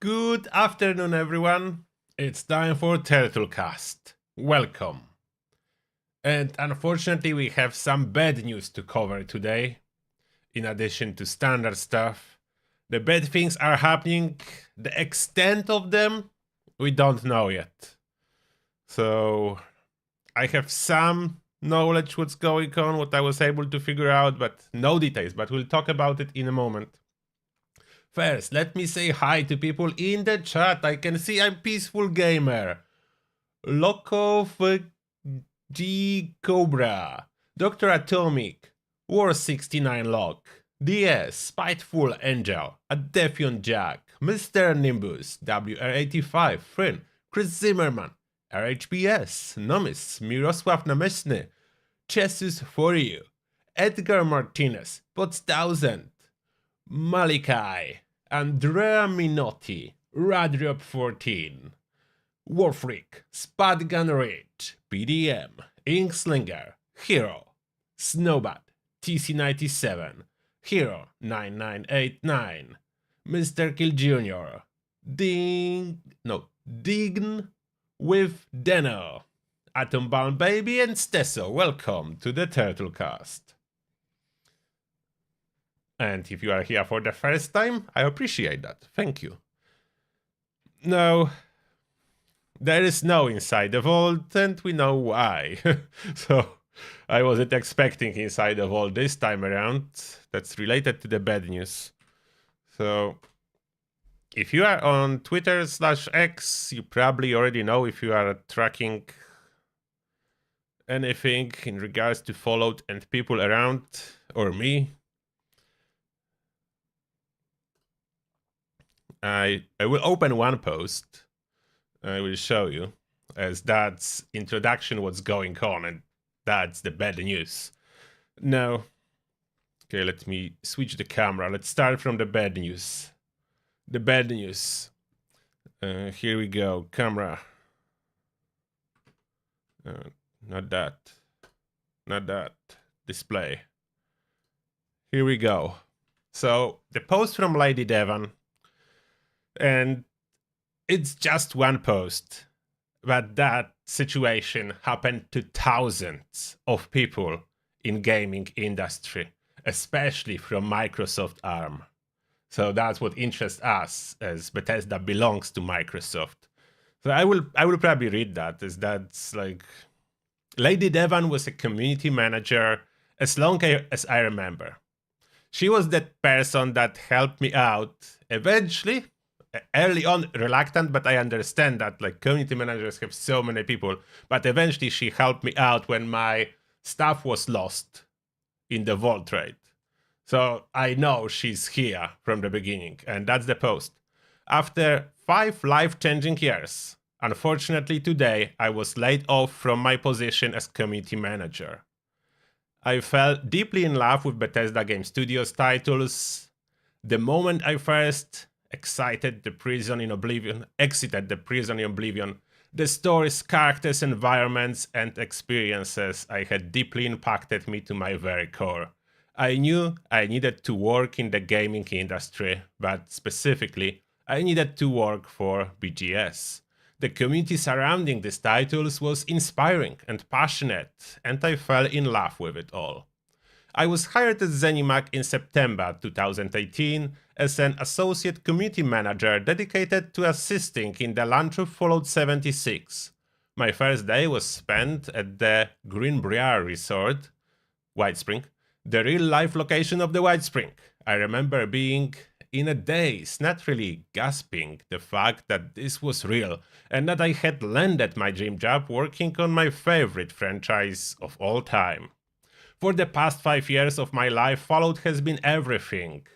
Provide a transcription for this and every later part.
Good afternoon, everyone. It's time for Turtlecast. Welcome. And unfortunately, we have some bad news to cover today. In addition to standard stuff, the bad things are happening. The extent of them, we don't know yet. So, I have some knowledge what's going on, what I was able to figure out, but no details. But we'll talk about it in a moment. First, let me say hi to people in the chat. I can see I'm Peaceful Gamer, Loco G Cobra, Dr. Atomic, War 69 Lock, DS, Spiteful Angel, Adefion Jack, Mr. Nimbus, WR85, Frin, Chris Zimmerman, RHBS, Nomis, Mirosław Namesny, Chesus for you, Edgar Martinez, Pots1000, Malikai, Andrea Minotti, Radriop14, Warfreak, Spatgun Rich, PDM, Inkslinger, Hero, Snowbat, TC97, Hero 9989, Mr. Kill Jr., Dign with Deno, Atombound Baby and Stesso. Welcome to the Turtlecast. And if you are here for the first time, I appreciate that. Thank you. No, there is no Inside the Vault, and we know why. So, I wasn't expecting Inside the Vault this time around. That's related to the bad news. So, if you are on Twitter/X, you probably already know if you are tracking anything in regards to Fallout and people around, or me. I will open one post. I will show you, as that's introduction what's going on, and that's the bad news. Now, okay, let me switch the camera. Let's start from the bad news. The bad news. Here we go. Camera. Not that. Not that. Display. Here we go. So, the post from Lady Devann. And it's just one post, but that situation happened to thousands of people in gaming industry, especially from Microsoft arm. So that's what interests us, as Bethesda belongs to Microsoft. So I will probably read that, as that's like, Lady Devann was a community manager as long as I remember. She was that person that helped me out eventually. Early on, reluctant, but I understand that like community managers have so many people. But eventually she helped me out when my stuff was lost in the vault raid. So I know she's here from the beginning, and that's the post. After 5 life-changing years, unfortunately today I was laid off from my position as community manager. I fell deeply in love with Bethesda Game Studios titles. The moment I first exited the prison in Oblivion, the stories, characters, environments, and experiences I had deeply impacted me to my very core. I knew I needed to work in the gaming industry, but specifically, I needed to work for BGS. The community surrounding these titles was inspiring and passionate, and I fell in love with it all. I was hired at ZeniMac in September 2018 as an associate community manager dedicated to assisting in the launch of Fallout 76. My first day was spent at the Greenbrier Resort, White Spring, the real-life location of the White Spring. I remember being in a daze, not really grasping the fact that this was real and that I had landed my dream job working on my favorite franchise of all time. For the past 5 years of my life, Fallout has been everything.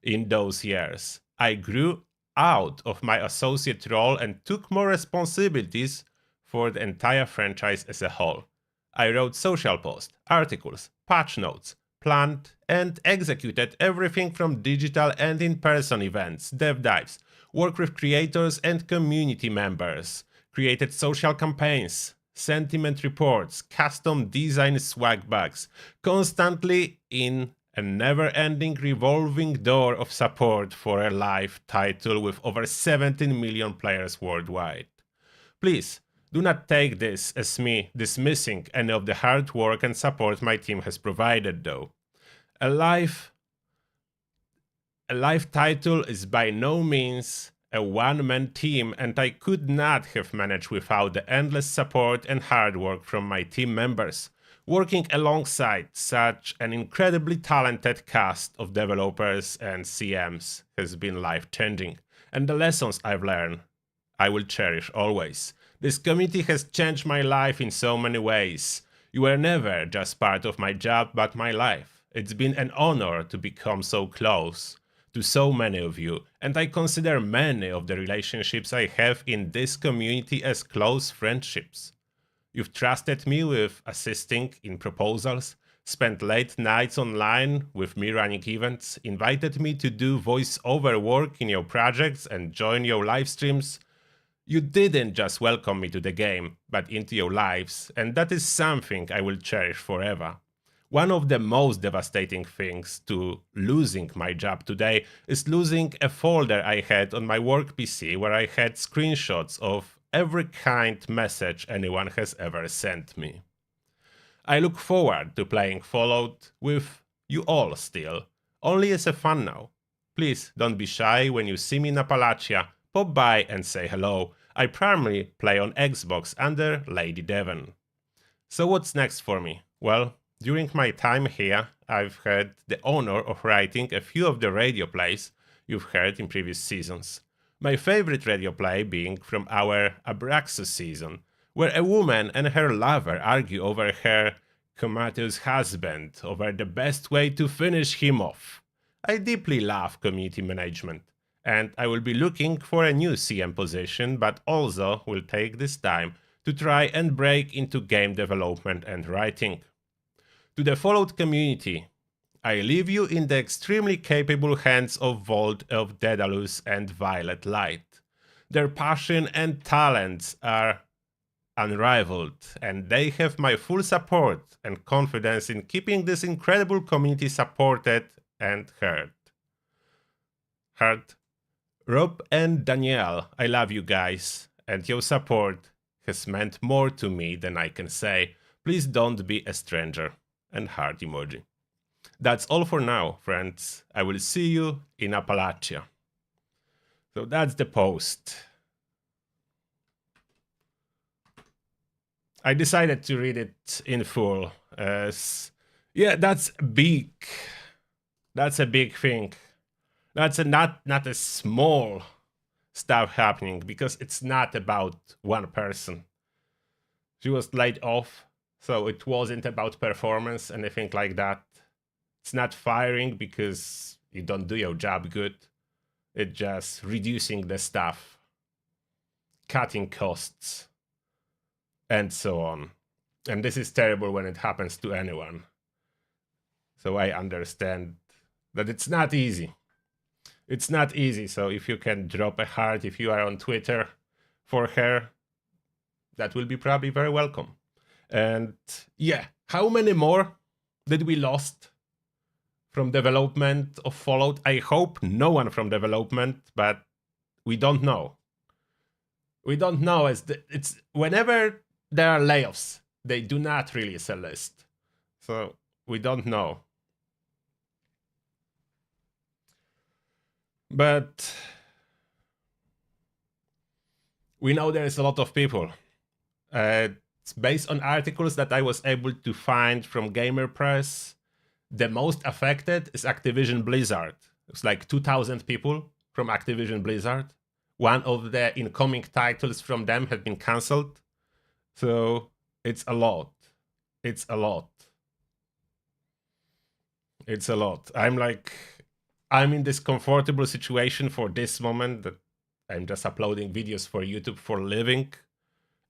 In those years, I grew out of my associate role and took more responsibilities for the entire franchise as a whole. I wrote social posts, articles, patch notes, planned and executed everything from digital and in-person events, dev dives, worked with creators and community members, created social campaigns, sentiment reports, custom design swag bags, constantly in a never-ending revolving door of support for a live title with over 17 million players worldwide. Please, do not take this as me dismissing any of the hard work and support my team has provided though. A live title is by no means a one-man team, and I could not have managed without the endless support and hard work from my team members. Working alongside such an incredibly talented cast of developers and CMs has been life-changing, and the lessons I've learned I will cherish always. This community has changed my life in so many ways. You were never just part of my job but my life. It's been an honor to become so close to so many of you, and I consider many of the relationships I have in this community as close friendships. You've trusted me with assisting in proposals, spent late nights online with me running events, invited me to do voice-over work in your projects and join your live streams. You didn't just welcome me to the game, but into your lives, and that is something I will cherish forever. One of the most devastating things to losing my job today is losing a folder I had on my work PC where I had screenshots of every kind message anyone has ever sent me. I look forward to playing Fallout with you all still, only as a fan now. Please don't be shy when you see me in Appalachia, pop by and say hello. I primarily play on Xbox under Lady Devann. So what's next for me? Well, during my time here, I've had the honor of writing a few of the radio plays you've heard in previous seasons. My favorite radio play being from our Abraxas season, where a woman and her lover argue over her comatose husband over the best way to finish him off. I deeply love community management, and I will be looking for a new CM position, but also will take this time to try and break into game development and writing. To the Fallout community, I leave you in the extremely capable hands of Vault of Daedalus and Violet Light. Their passion and talents are unrivaled, and they have my full support and confidence in keeping this incredible community supported and heard. Rob and Danielle, I love you guys, and your support has meant more to me than I can say. Please don't be a stranger. And heart emoji. That's all for now, friends. I will see you in Appalachia. So that's the post. I decided to read it in full as, yeah, that's big. That's a big thing. That's not a small stuff happening, because it's not about one person. She was laid off. So it wasn't about performance, anything like that. It's not firing because you don't do your job good. It's just reducing the staff, cutting costs, and so on. And this is terrible when it happens to anyone. So I understand that it's not easy. It's not easy, so if you can drop a heart if you are on Twitter for her, that will be probably very welcome. And yeah, how many more did we lost from development of Fallout? I hope no one from development, but we don't know. We don't know, as it's whenever there are layoffs, they do not release a list. So we don't know. But we know there is a lot of people. Based on articles that I was able to find from Gamer Press, the most affected is Activision Blizzard. It's like 2,000 people from Activision Blizzard. One of the incoming titles from them had been cancelled. So it's a lot. It's a lot. It's a lot. I'm in this comfortable situation for this moment that I'm just uploading videos for YouTube for a living.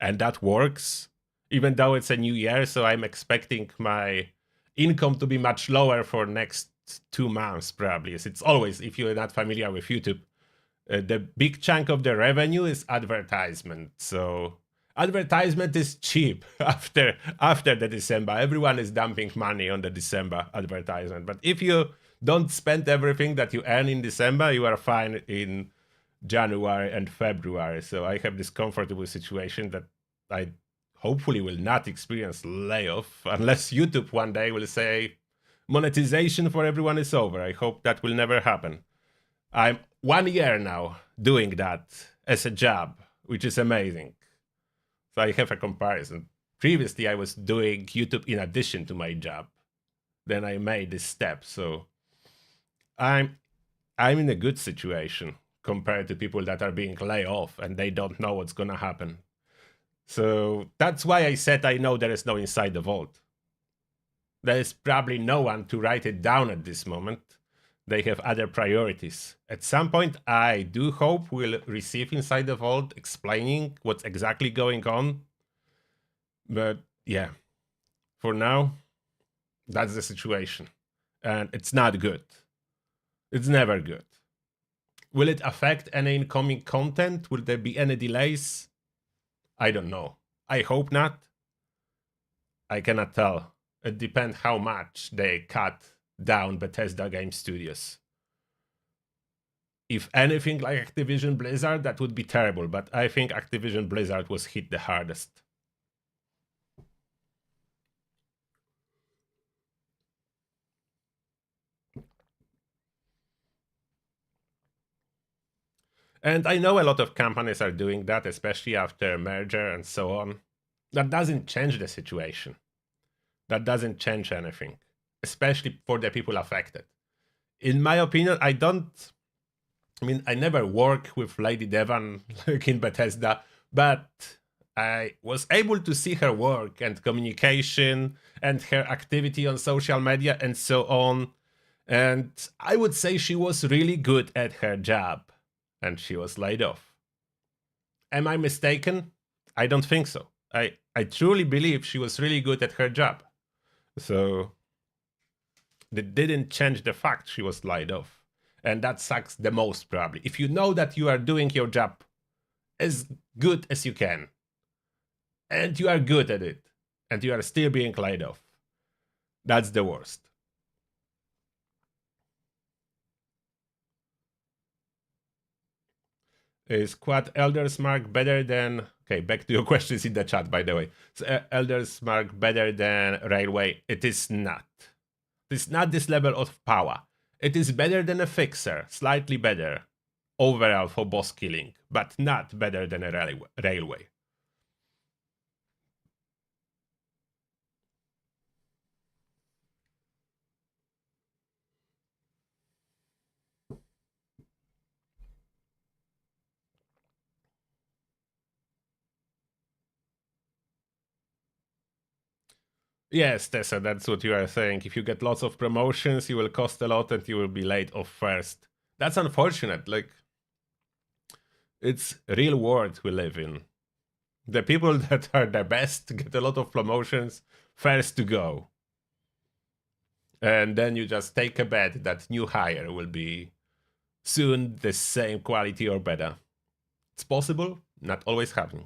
And that works. Even though it's a new year, so I'm expecting my income to be much lower for next 2 months, probably. As it's always, if you're not familiar with YouTube, the big chunk of the revenue is advertisement. So Advertisement is cheap after the December. Everyone is dumping money on the December advertisement. But if you don't spend everything that you earn in December, you are fine in January and February. So I have this comfortable situation that I hopefully will not experience layoff unless YouTube one day will say monetization for everyone is over. I hope that will never happen. I'm 1 year now doing that as a job, which is amazing. So I have a comparison. Previously, I was doing YouTube in addition to my job. Then I made this step. So I'm in a good situation compared to people that are being laid off and they don't know what's gonna happen. So that's why I said I know there is no inside the vault. There is probably no one to write it down at this moment. They have other priorities. At some point, I do hope we'll receive inside the vault explaining what's exactly going on. But yeah, for now, that's the situation. And it's not good. It's never good. Will it affect any incoming content? Will there be any delays? I don't know. I hope not. I cannot tell. It depends how much they cut down Bethesda Game Studios. If anything like Activision Blizzard, that would be terrible, but I think Activision Blizzard was hit the hardest. And I know a lot of companies are doing that, especially after merger and so on. That doesn't change the situation. That doesn't change anything, especially for the people affected. In my opinion, I never work with Lady Devann like in Bethesda, but I was able to see her work and communication and her activity on social media and so on. And I would say she was really good at her job, and she was laid off. Am I mistaken? I don't think so. I truly believe she was really good at her job. So that didn't change the fact she was laid off. And that sucks the most, probably. If you know that you are doing your job as good as you can, and you are good at it, and you are still being laid off, that's the worst. Is Quad Elder's Mark better than... Okay, back to your questions in the chat, by the way. So, Elder's Mark better than Railway? It is not. It's not this level of power. It is better than a Fixer, slightly better overall for boss killing, but not better than a Railway. Yes, Tessa, that's what you are saying. If you get lots of promotions, you will cost a lot and you will be laid off first. That's unfortunate. Like, it's real world we live in. The people that are the best get a lot of promotions first to go. And then you just take a bet that new hire will be soon the same quality or better. It's possible, not always happening.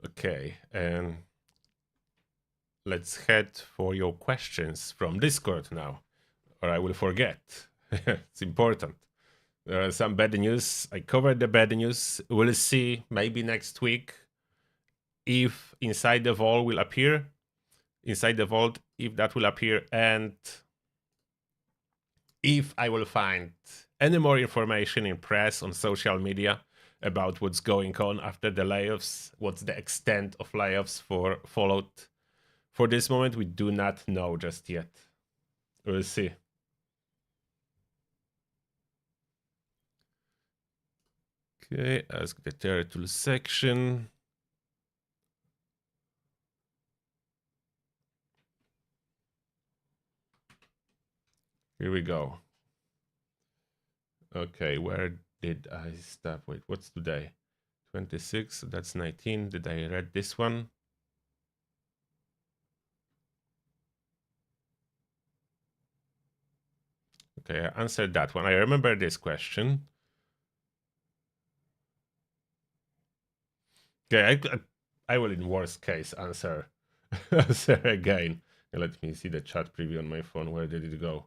Okay, and let's head for your questions from Discord now, or I will forget. It's important. There are some bad news. I covered the bad news. We'll see maybe next week if Inside the Vault will appear. Inside the Vault, if that will appear, and if I will find any more information in press on social media about what's going on after the layoffs, what's the extent of layoffs for Fallout. For this moment, we do not know just yet. We'll see. Okay, ask the turtle section. Here we go. Okay, where did I stop? Wait, what's today? 26, that's 19. Did I read this one? Okay, I answered that one. I remember this question. Okay, I will in worst case answer again. Let me see the chat preview on my phone. Where did it go?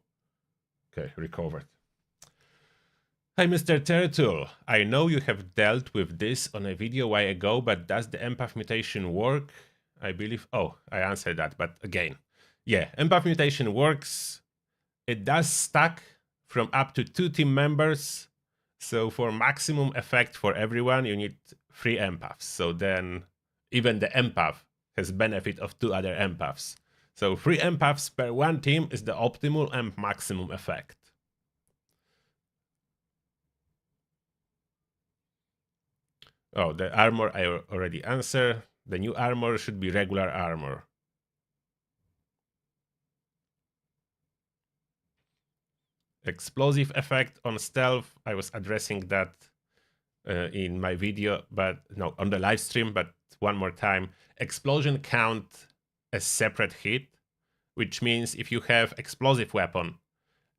Okay, recovered. Hi, Mr. Turtle. I know you have dealt with this on a video a while ago, but does the empath mutation work? I believe... Oh, I answered that, but again. Yeah, empath mutation works. It does stack from up to 2 team members. So for maximum effect for everyone, you need 3 empaths. So then even the empath has benefit of 2 other empaths. So 3 empaths per 1 team is the optimal and maximum effect. Oh, the armor I already answered. The new armor should be regular armor. Explosive effect on stealth, I was addressing that in my video, but no, on the live stream, but one more time. Explosion count as separate hit, which means if you have explosive weapon,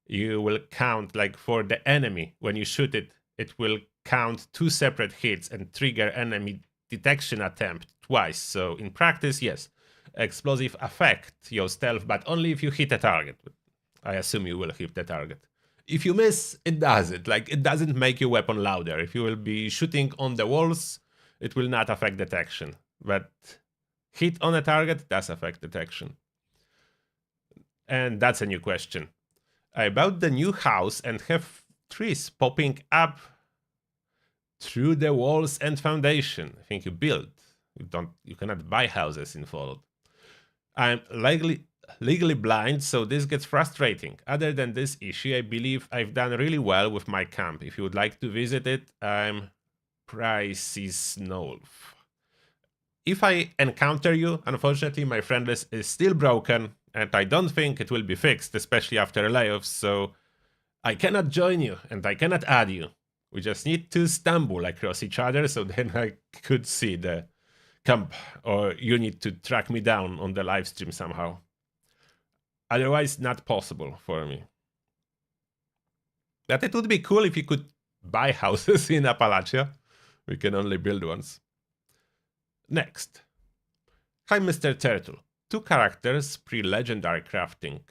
you will count, like for the enemy, when you shoot it, it will count 2 separate hits and trigger enemy detection attempt twice. So in practice, yes, explosive affect your stealth, but only if you hit a target. I assume you will hit the target. If you miss, it doesn't. Like, it doesn't make your weapon louder. If you will be shooting on the walls, it will not affect detection. But hit on a target does affect detection. And that's a new question. I bought the new house and have trees popping up through the walls and foundation. I think you build. You cannot buy houses in Fallout. I'm legally blind, so this gets frustrating. Other than this issue, I believe I've done really well with my camp. If you would like to visit it, I'm Price's Nolf. If I encounter you, unfortunately my friend list is still broken, and I don't think it will be fixed, especially after layoffs, so I cannot join you, and I cannot add you. We just need to stumble across each other, so then I could see the camp, or you need to track me down on the live stream somehow. Otherwise, not possible for me. But it would be cool if you could buy houses in Appalachia. We can only build ones. Next. Hi, Mr. Turtle. 2 characters pre-legendary crafting.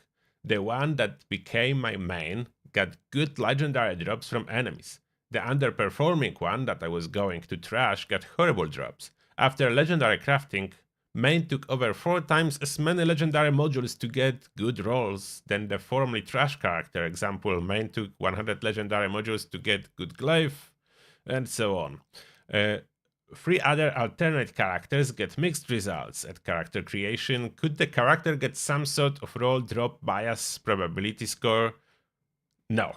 The one that became my main got good legendary drops from enemies. The underperforming one that I was going to trash got horrible drops. After legendary crafting, main took over 4 times as many legendary modules to get good rolls than the formerly trash character. Example, main took 100 legendary modules to get good glaive, and so on. 3 other alternate characters get mixed results at character creation. Could the character get some sort of roll drop bias probability score? No.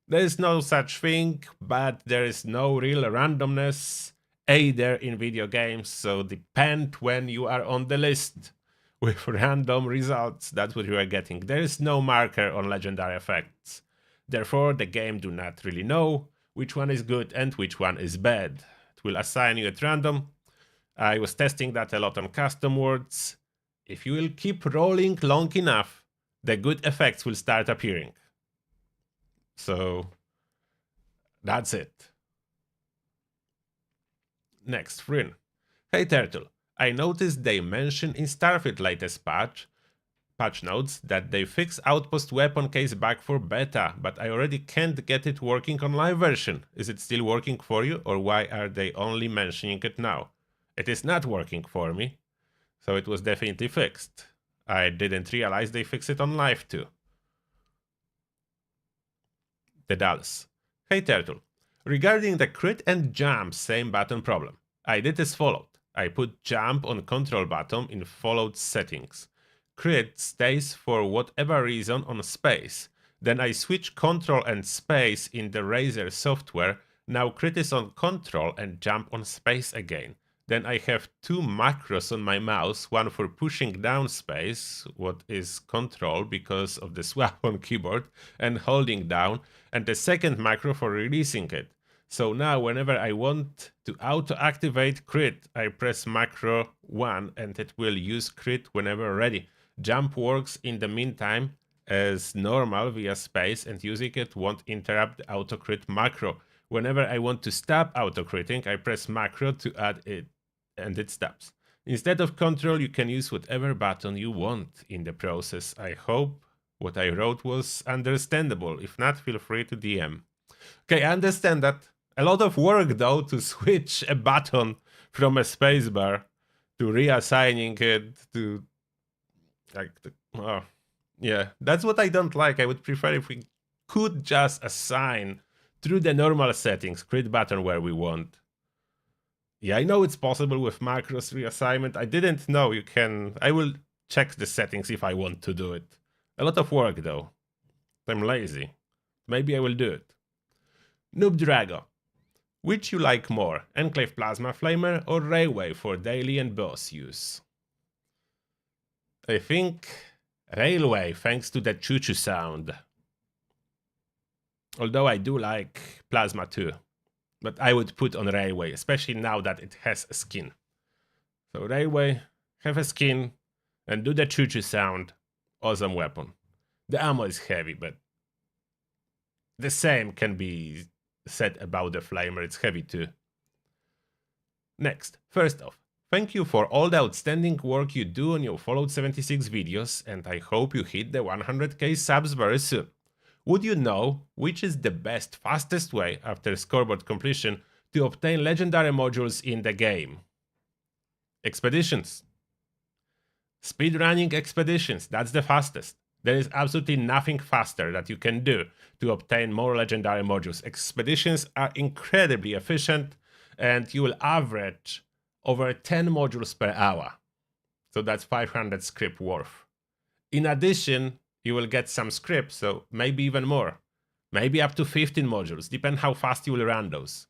There is no such thing, but there is no real randomness either in video games, so depend when you are on the list with random results. That's what you are getting. There is no marker on legendary effects. Therefore, the game do not really know which one is good and which one is bad. It will assign you at random. I was testing that a lot on custom worlds. If you will keep rolling long enough, the good effects will start appearing. So that's it. Next, Fryn. Hey Turtle, I noticed they mention in Starfield latest patch notes that they fix outpost weapon case bug for beta, but I already can't get it working on live version. Is it still working for you, or why are they only mentioning it now? It is not working for me, so it was definitely fixed. I didn't realize they fixed it on live too. The Dallas. Hey Turtle. Regarding the crit and jump same button problem, I did as followed. I put jump on control button in Fallout settings. Crit stays for whatever reason on space. Then I switch control and space in the Razer software. Now crit is on control and jump on space again. Then I have 2 macros on my mouse, one for pushing down space, what is control because of the swap on keyboard, and holding down, and the second macro for releasing it. So now whenever I want to auto-activate crit, I press macro 1 and it will use crit whenever ready. Jump works in the meantime as normal via space, and using it won't interrupt the auto-crit macro. Whenever I want to stop auto-critting, I press macro to add it and it stops. Instead of control, you can use whatever button you want in the process. I hope what I wrote was understandable. If not, feel free to DM. Okay, I understand that. A lot of work though to switch a button from a spacebar to reassigning it to yeah, that's what I don't like. I would prefer if we could just assign through the normal settings crit button where we want. Yeah, I know it's possible with macros reassignment. I didn't know you can. I will check the settings if I want to do it. A lot of work though. I'm lazy. Maybe I will do it. Noob Drago. Which you like more, Enclave Plasma Flamer or Railway for daily and boss use? I think Railway, thanks to the choo-choo sound. Although I do like Plasma too, but I would put on Railway, especially now that it has a skin. So Railway, have a skin, and do the choo-choo sound. Awesome weapon. The ammo is heavy, but the same can be said about the Flamer, it's heavy too. Next, first off, thank you for all the outstanding work you do on your Fallout 76 videos, and I hope you hit the 100k subs very soon. Would you know which is the best, fastest way after scoreboard completion to obtain legendary modules in the game? Expeditions. Speedrunning expeditions, that's the fastest. There is absolutely nothing faster that you can do to obtain more legendary modules. Expeditions are incredibly efficient, and you will average over 10 modules per hour. So that's 500 script worth. In addition, you will get some scripts, so maybe even more. Maybe up to 15 modules, depend how fast you will run those.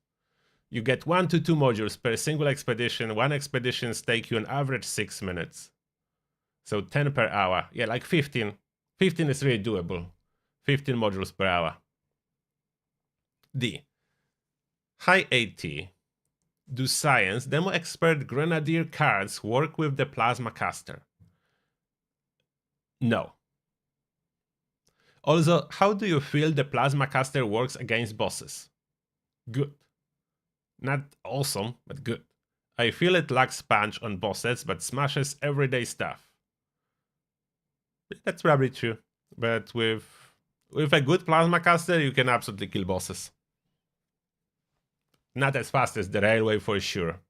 You get 1 to 2 modules per single expedition. One expeditions take you on average 6 minutes. So 10 per hour. Yeah, like 15. 15 is really doable. 15 modules per hour. D. Hi AT. Do science demo expert grenadier cards work with the plasma caster? No. Also, how do you feel the plasma caster works against bosses? Good. Not awesome, but good. I feel it lacks punch on bosses, but smashes everyday stuff. That's probably true. But with a good plasma caster, you can absolutely kill bosses. Not as fast as the railway for sure.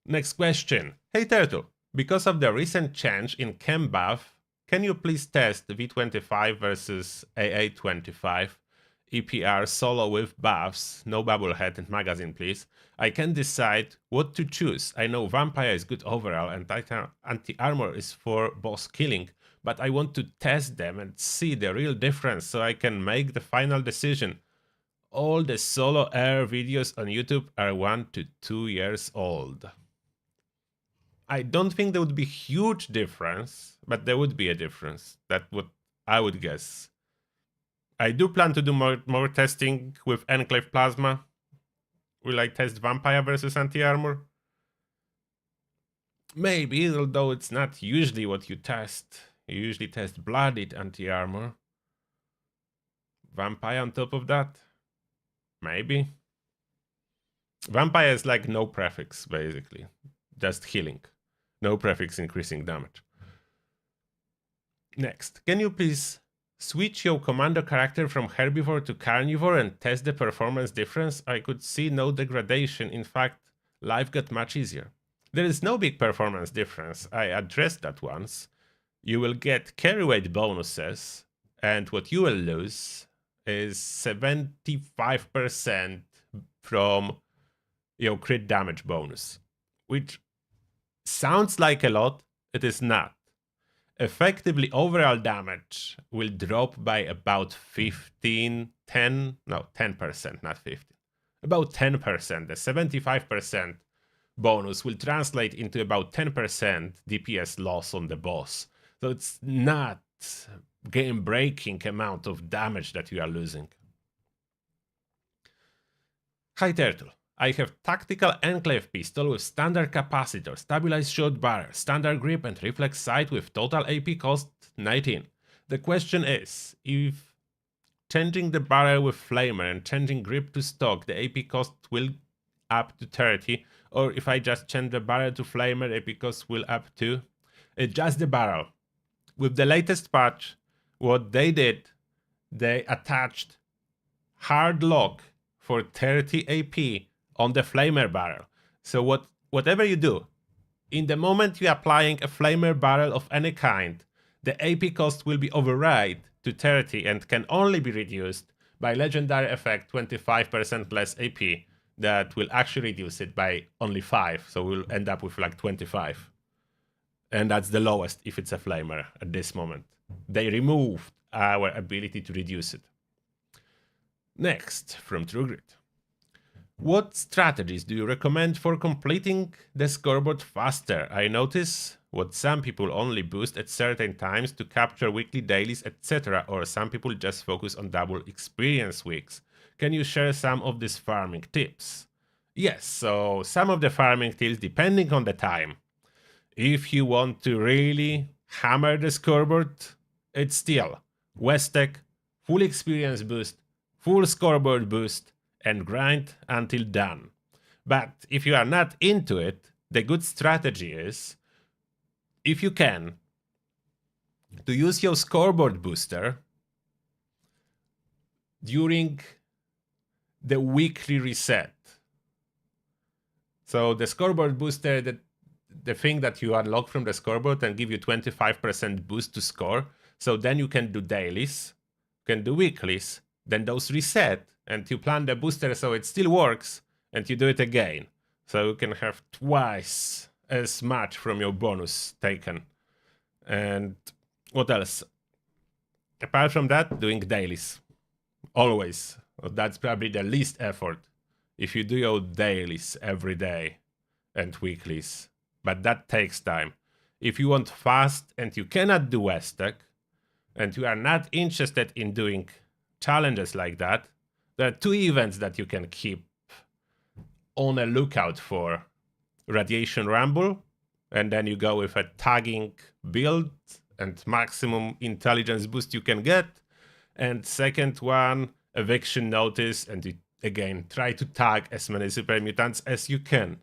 Next question. Hey Turtle, because of the recent change in chem buff, can you please test V25 versus AA25 EPR solo with buffs, no bubblehead and magazine please? I can decide what to choose. I know vampire is good overall and anti-armor is for boss killing, but I want to test them and see the real difference so I can make the final decision. All the solo air videos on YouTube are 1 to 2 years old. I don't think there would be huge difference, but there would be a difference. That's what I would guess. I do plan to do more testing with Enclave Plasma. Will I test Vampire versus Anti-Armor? Maybe, although it's not usually what you test. You usually test Bloodied Anti-Armor. Vampire on top of that? Maybe. Vampire is like no prefix, basically. Just healing. No prefix increasing damage. Next, can you please switch your commando character from herbivore to carnivore and test the performance difference? I could see no degradation. In fact, life got much easier. There is no big performance difference. I addressed that once. You will get carry weight bonuses, and what you will lose is 75% from your crit damage bonus, which sounds like a lot. It is not. Effectively, overall damage will drop by about 10%, not 15. About 10%. The 75% bonus will translate into about 10% DPS loss on the boss. So it's not game-breaking amount of damage that you are losing. Hi Turtle. I have tactical enclave pistol with standard capacitor, stabilized shot barrel, standard grip and reflex sight with total AP cost 19. The question is, if changing the barrel with flamer and changing grip to stock, the AP cost will up to 30, or if I just change the barrel to flamer, AP cost will up to just the barrel. With the latest patch, what they did, they attached hard lock for 30 AP on the flamer barrel. So whatever you do, in the moment you're applying a flamer barrel of any kind, the AP cost will be override to 30 and can only be reduced by legendary effect 25% less AP that will actually reduce it by only 5, so we'll end up with like 25. And that's the lowest if it's a flamer at this moment. They removed our ability to reduce it. Next, from TrueGrid. What strategies do you recommend for completing the scoreboard faster? I notice what some people only boost at certain times to capture weekly dailies, etc., or some people just focus on double experience weeks. Can you share some of these farming tips? Yes, so some of the farming tips depending on the time. If you want to really hammer the scoreboard, it's still Westec, full experience boost, full scoreboard boost, and grind until done. But if you are not into it, the good strategy is, if you can, to use your scoreboard booster during the weekly reset. So the scoreboard booster, the thing that you unlock from the scoreboard and give you 25% boost to score. So then you can do dailies, you can do weeklies, then those reset, and you plan the booster so it still works, and you do it again. So you can have twice as much from your bonus taken. And what else? Apart from that, doing dailies. Always. That's probably the least effort. If you do your dailies every day and weeklies. But that takes time. If you want fast and you cannot do Westec, and you are not interested in doing challenges like that, there are 2 events that you can keep on a lookout for. Radiation Rumble, and then you go with a tagging build and maximum intelligence boost you can get. And second one, Eviction Notice, and you again try to tag as many super mutants as you can.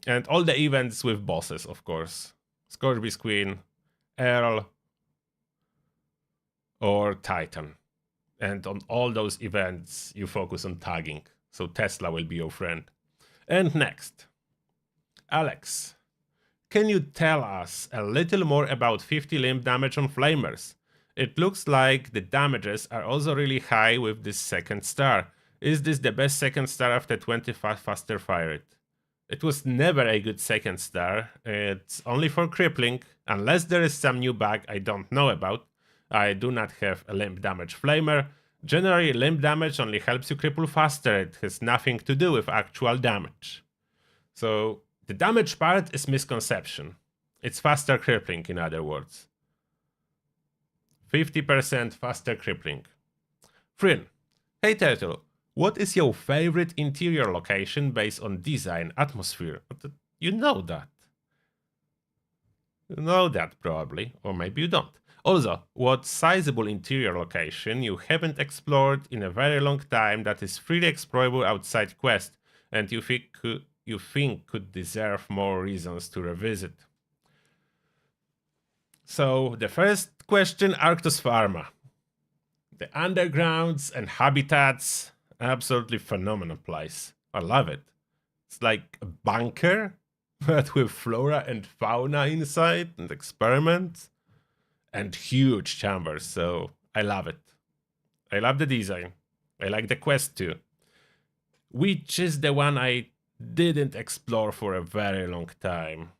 And all the events with bosses, of course. Scorpius Queen, Earl, or Titan. And on all those events, you focus on tagging. So Tesla will be your friend. And next, Alex. Can you tell us a little more about 50 limb damage on flamers? It looks like the damages are also really high with this second star. Is this the best second star after 25 faster fire rate? It was never a good second star. It's only for crippling, unless there is some new bug I don't know about. I do not have a limb damage flamer. Generally, limb damage only helps you cripple faster. It has nothing to do with actual damage. So the damage part is misconception. It's faster crippling, in other words. 50% faster crippling. Frin, hey Turtle, what is your favorite interior location based on design, atmosphere? You know that. You know that probably, or maybe you don't. Also, what sizable interior location you haven't explored in a very long time that is freely explorable outside quest and you think could deserve more reasons to revisit? So the first question, Arctos Pharma. The undergrounds and habitats, absolutely phenomenal place. I love it. It's like a bunker, but with flora and fauna inside and experiments. And huge chambers, so I love it. I love the design. I like the quest too. Which is the one I didn't explore for a very long time?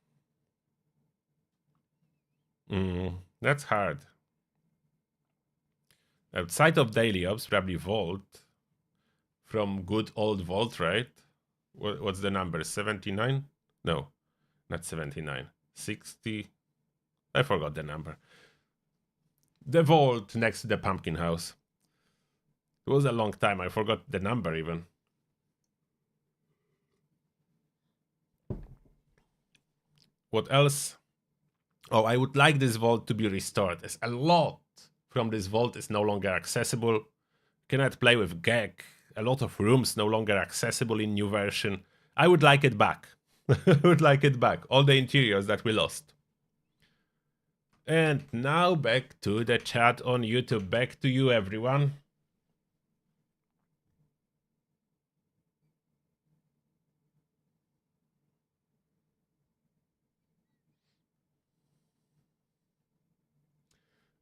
That's hard. Outside of daily ops, probably Vault. From good old Vault, right? What's the number? 79? No, not 79. 60? I forgot the number. The Vault next to the pumpkin house. It was a long time, I forgot the number even. What else? Oh, I would like this vault to be restored, as a lot from this vault is no longer accessible. Cannot play with GEG. A lot of rooms no longer accessible in new version. I would like it back. I would like it back. All the interiors that we lost. And now back to the chat on YouTube. Back to you, everyone.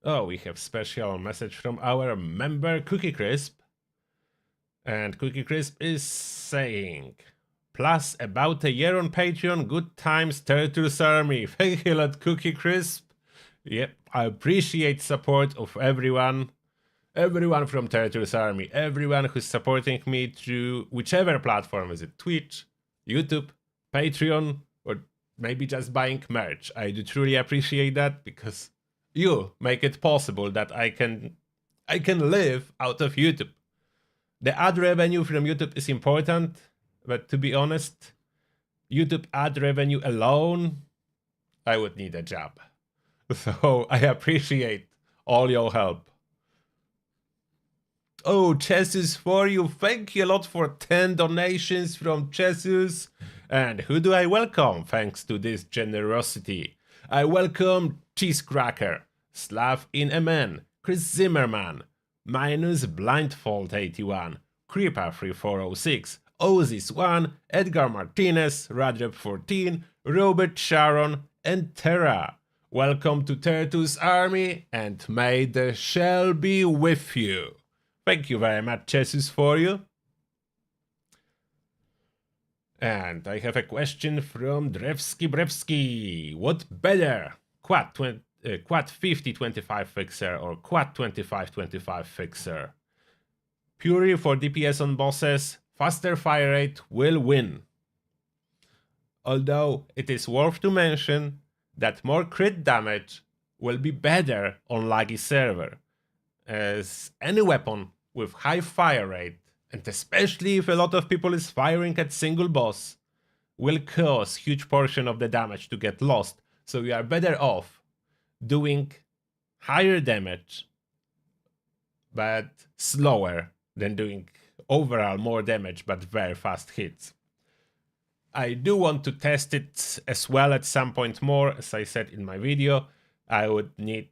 Oh, we have special message from our member Cookie Crisp. And Cookie Crisp is saying, plus about a year on Patreon, good times, Turtles Army. Thank you a lot, Cookie Crisp. Yep, I appreciate support of everyone. Everyone from Turtles Army, everyone who's supporting me through whichever platform, is it Twitch, YouTube, Patreon, or maybe just buying merch. I do truly appreciate that, because you make it possible that I can live out of YouTube. The ad revenue from YouTube is important, but to be honest, YouTube ad revenue alone, I would need a job. So I appreciate all your help. Oh, Jesus for you. Thank you a lot for 10 donations from Jesus. And who do I welcome thanks to this generosity? I welcome Cheesecracker, Slav in MN, Chris Zimmerman, Minus Blindfold 81, Creeper 3406, Ozis1, Edgar Martinez, Radrep 14, Robert Sharon, and Terra. Welcome to Turtles Army, and may the shell be with you. Thank you very much, Jesus, for you. And I have a question from Drevsky Brevsky. What better, Quad 50-25 fixer or Quad 25-25 fixer? Fury for DPS on bosses, faster fire rate will win. Although it is worth to mention that more crit damage will be better on laggy server, as any weapon with high fire rate, and especially if a lot of people is firing at single boss, will cause huge portion of the damage to get lost. So you are better off doing higher damage but slower than doing overall more damage but very fast hits. I do want to test it as well at some point more. As I said in my video, I would need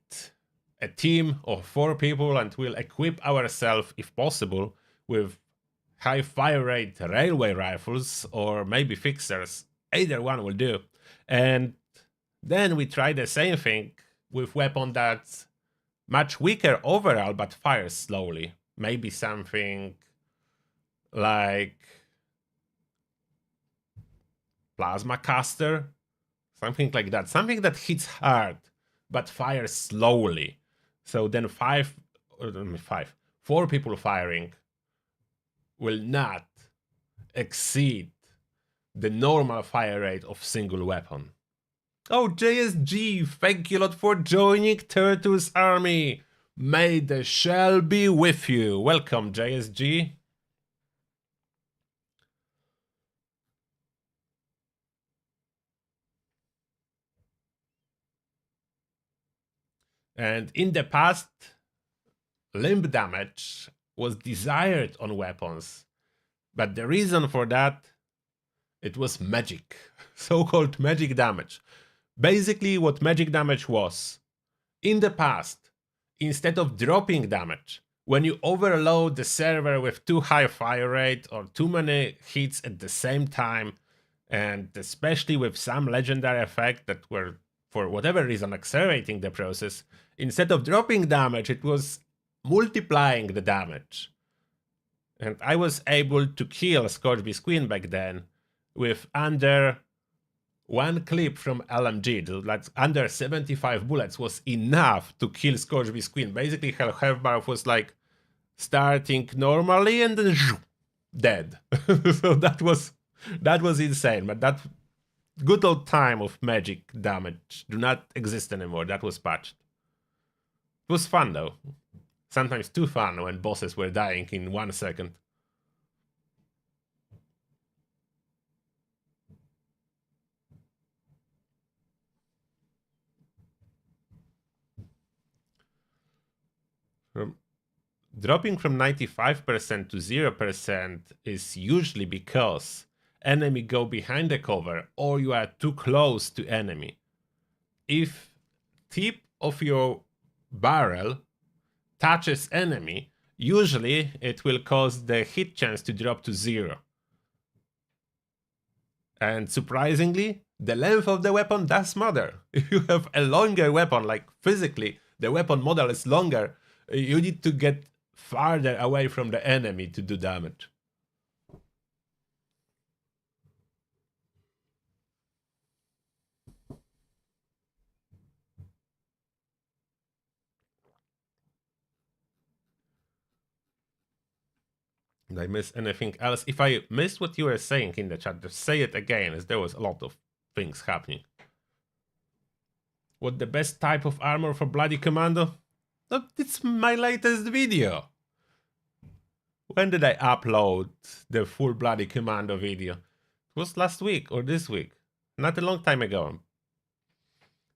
a team of 4 people, and we'll equip ourselves, if possible, with high fire rate railway rifles or maybe fixers. Either one will do. And then we try the same thing with weapon that's much weaker overall but fires slowly. Maybe something like Plasma Caster, something like that. Something that hits hard but fires slowly. So then 4 people firing will not exceed the normal fire rate of single weapon. Oh, JSG, thank you a lot for joining Turtles Army. May the shell be with you. Welcome, JSG. And in the past, limb damage was desired on weapons, but the reason for that, it was magic, so-called magic damage. Basically, what magic damage was, in the past, instead of dropping damage, when you overload the server with too high fire rate or too many hits at the same time, and especially with some legendary effect that were, for whatever reason, accelerating the process, instead of dropping damage, it was multiplying the damage. And I was able to kill Scorchbeast Queen back then with under 1 clip from LMG. Like under 75 bullets was enough to kill Scorchbeast Queen. Basically, her health bar was like starting normally and then dead. So that was insane. But that good old time of magic damage do not exist anymore. That was patched. It was fun though. Sometimes too fun when bosses were dying in 1 second. Dropping from 95% to 0% is usually because enemy go behind the cover or you are too close to enemy. If tip of your barrel touches enemy, usually it will cause the hit chance to drop to 0. And surprisingly, the length of the weapon does matter. If you have a longer weapon, like physically, the weapon model is longer, you need to get farther away from the enemy to do damage. Did I miss anything else? If I missed what you were saying in the chat, just say it again, as there was a lot of things happening. What the best type of armor for Bloody Commando? Oh, it's my latest video. When did I upload the full Bloody Commando video? It was last week or this week. Not a long time ago.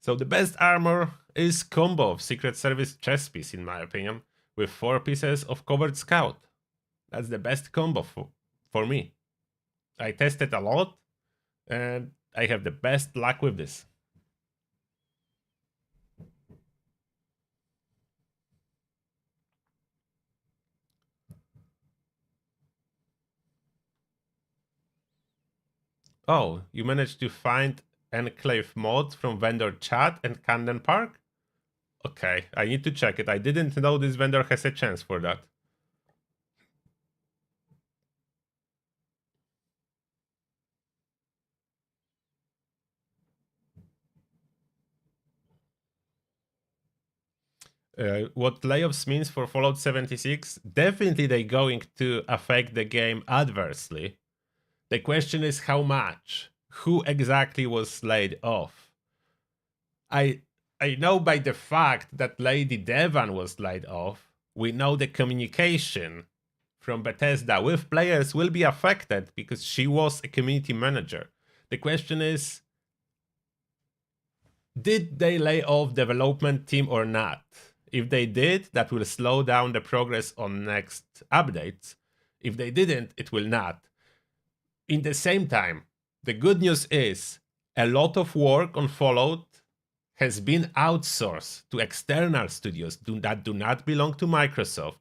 So the best armor is combo of Secret Service chest piece, in my opinion, with 4 pieces of covered scout. That's the best combo for me. I tested a lot, and I have the best luck with this. Oh, you managed to find Enclave mod from vendor chat and Camden Park? Okay, I need to check it. I didn't know this vendor has a chance for that. What layoffs means for Fallout 76? Definitely they're going to affect the game adversely. The question is how much? Who exactly was laid off? I know by the fact that Lady Devann was laid off, we know the communication from Bethesda with players will be affected because she was a community manager. The question is, did they lay off development team or not? If they did, that will slow down the progress on next updates. If they didn't, it will not. In the same time, the good news is a lot of work on Fallout has been outsourced to external studios that do not belong to Microsoft.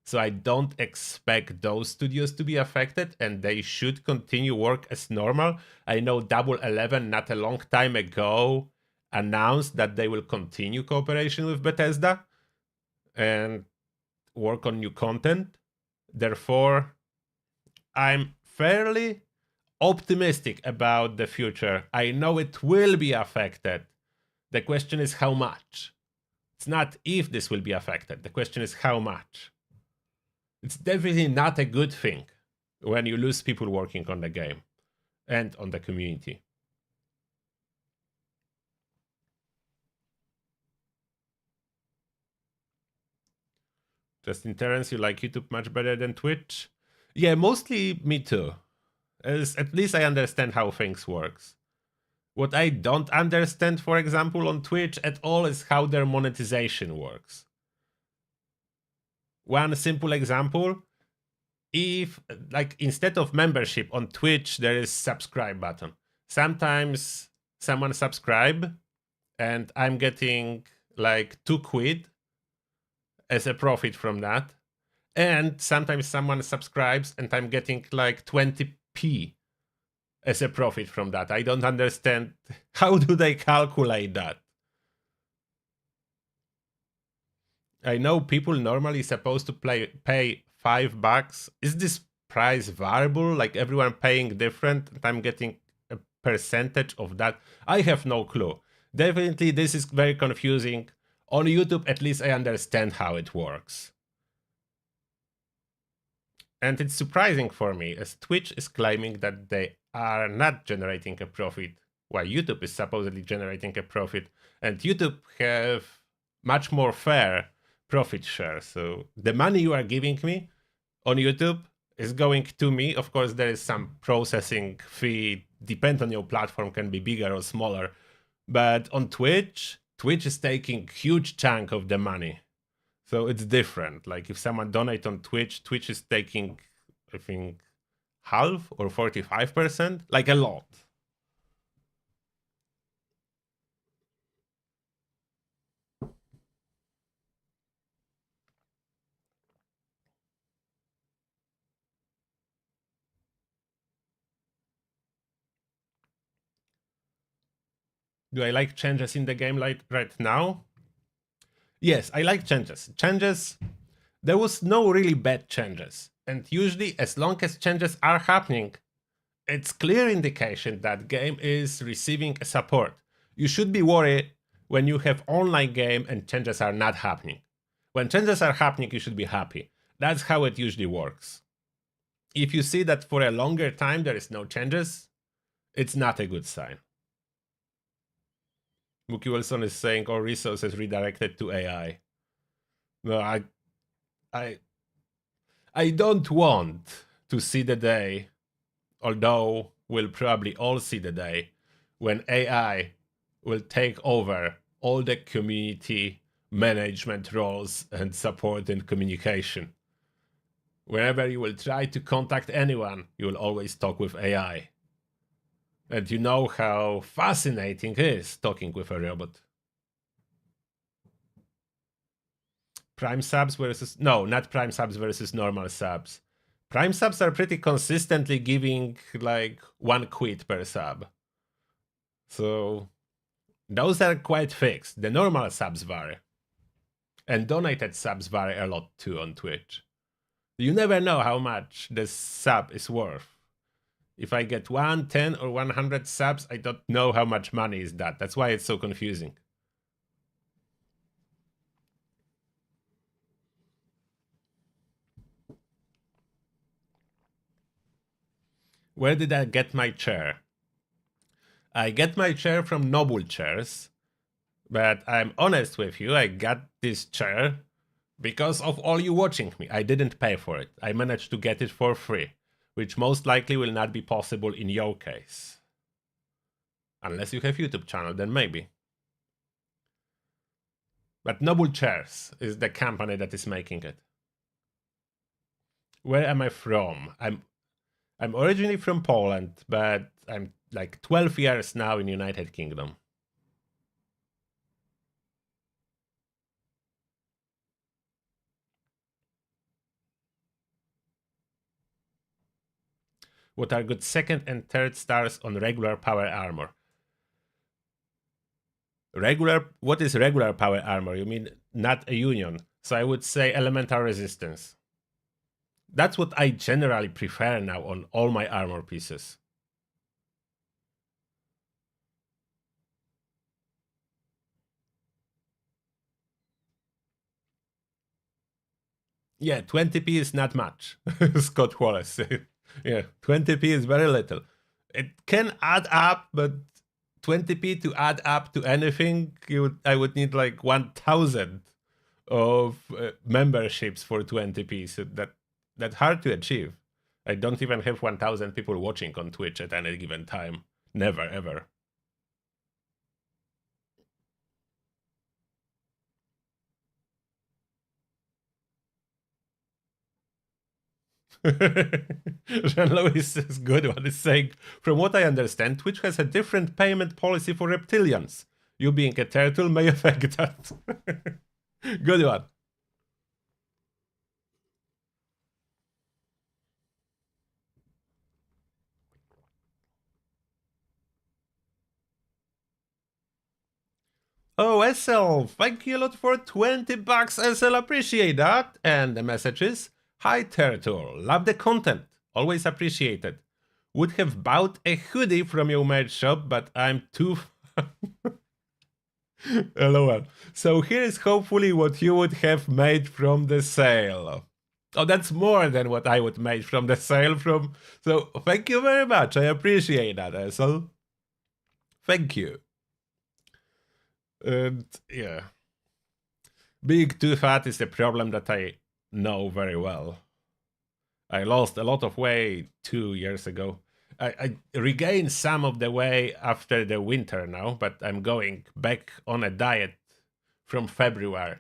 So I don't expect those studios to be affected, and they should continue work as normal. I know Double 11 not a long time ago announced that they will continue cooperation with Bethesda and work on new content. Therefore, I'm fairly optimistic about the future. I know it will be affected. The question is how much. It's not if this will be affected. The question is how much. It's definitely not a good thing when you lose people working on the game and on the community. Justin Terrence, you like YouTube much better than Twitch? Yeah, mostly me too. As at least I understand how things works. What I don't understand, for example, on Twitch at all is how their monetization works. One simple example, if like instead of membership on Twitch, there is subscribe button. Sometimes someone subscribe and I'm getting like 2 quid as a profit from that. And sometimes someone subscribes and I'm getting like 20p as a profit from that. I don't understand. How do they calculate that? I know people normally supposed to pay $5. Is this price variable? Like everyone paying different and I'm getting a percentage of that? I have no clue. Definitely this is very confusing. On YouTube, at least I understand how it works. And it's surprising for me, as Twitch is claiming that they are not generating a profit, while YouTube is supposedly generating a profit. And YouTube have much more fair profit share. So the money you are giving me on YouTube is going to me. Of course, there is some processing fee, depend on your platform, can be bigger or smaller. But on Twitch is taking huge chunk of the money. So it's different. Like if someone donate on Twitch is taking, I think, half or 45%, like a lot. Do I like changes in the game like right now? Yes, I like changes. There was no really bad changes. And usually, as long as changes are happening, it's clear indication that game is receiving a support. You should be worried when you have online game and changes are not happening. When changes are happening, you should be happy. That's how it usually works. If you see that for a longer time there is no changes, it's not a good sign. Mookie Wilson is saying all resources redirected to AI. No, I don't want to see the day, although we'll probably all see the day, when AI will take over all the community management roles and support and communication. Wherever you will try to contact anyone, you will always talk with AI. And you know how fascinating it is talking with a robot. Prime subs versus... No, not prime subs versus normal subs. Prime subs are pretty consistently giving like 1 quid per sub. So those are quite fixed. The normal subs vary. And donated subs vary a lot too on Twitch. You never know how much the sub is worth. If I get 1, 10 or 100 subs, I don't know how much money is that. That's why it's so confusing. Where did I get my chair? I get my chair from Noble Chairs, but I'm honest with you, I got this chair because of all you watching me. I didn't pay for it. I managed to get it for free, which most likely will not be possible in your case. Unless you have YouTube channel, then maybe. But Noble Chairs is the company that is making it. Where am I from? I'm originally from Poland, but I'm like 12 years now in United Kingdom. What are good second and third stars on regular power armor? What is regular power armor? You mean not a union? So I would say elemental resistance. That's what I generally prefer now on all my armor pieces. Yeah, 20p is not much, Scott Wallace. Yeah, 20p is very little. It can add up, but 20p to add up to anything, I would need like 1,000 of memberships for 20p. So that's hard to achieve. I don't even have 1,000 people watching on Twitch at any given time. Never, ever. Jean-Louis is good one is saying, from what I understand, Twitch has a different payment policy for reptilians. You being a turtle may affect that. Good one. Oh, SL, thank you a lot for 20 bucks, SL, appreciate that. And the message is, hi Turtle, love the content, always appreciated. Would have bought a hoodie from your merch shop, but I'm too... LOL. So here is hopefully what you would have made from the sale. Oh, that's more than what I would make from the sale from... So thank you very much, I appreciate that, SL. Thank you. And yeah. Being too fat is a problem that I know very well. I lost a lot of weight 2 years ago. I regained some of the weight after the winter now, but I'm going back on a diet from February.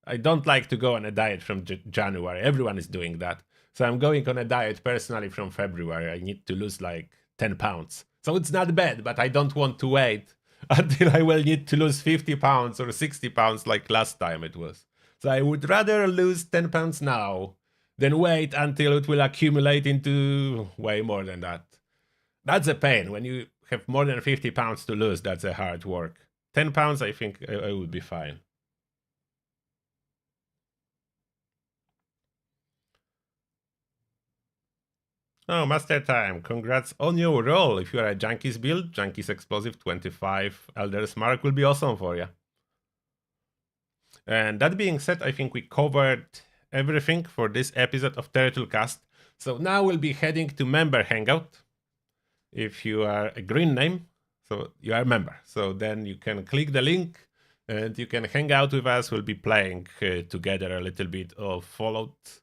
I don't like to go on a diet from January. Everyone is doing that. So I'm going on a diet personally from February. I need to lose like 10 pounds. So it's not bad, but I don't want to wait until I will need to lose 50 pounds or 60 pounds like last time it was. So I would rather lose 10 pounds now than wait until it will accumulate into way more than that. That's a pain. When you have more than 50 pounds to lose, that's a hard work. 10 pounds, I think I would be fine. Oh, Master Time, congrats on your role. If you are a Junkies build, Junkies Explosive 25 Elder's Mark will be awesome for you. And that being said, I think we covered everything for this episode of Turtlecast. So now we'll be heading to Member Hangout. If you are a green name, so you are a member. So then you can click the link and you can hang out with us. We'll be playing together a little bit of Fallout,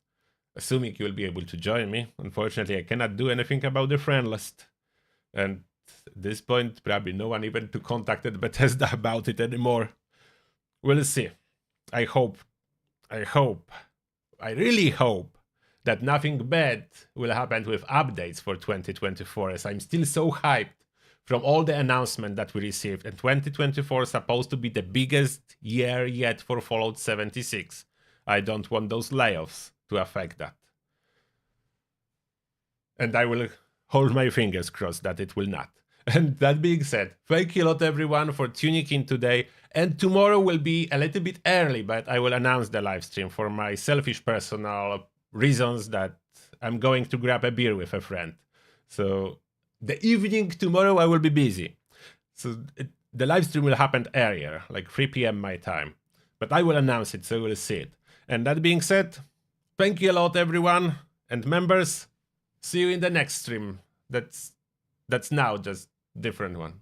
assuming you'll be able to join me. Unfortunately, I cannot do anything about the friend list. And at this point, probably no one even to contacted Bethesda about it anymore. We'll see. I really hope that nothing bad will happen with updates for 2024, as I'm still so hyped from all the announcements that we received. And 2024 is supposed to be the biggest year yet for Fallout 76. I don't want those layoffs to affect that. And I will hold my fingers crossed that it will not. And that being said, thank you a lot everyone for tuning in today. And tomorrow will be a little bit early, but I will announce the live stream for my selfish personal reasons that I'm going to grab a beer with a friend. So the evening tomorrow I will be busy. So the live stream will happen earlier, like 3 p.m. my time. But I will announce it, so you will see it. And that being said, thank you a lot everyone. And members, see you in the next stream. That's now just different one.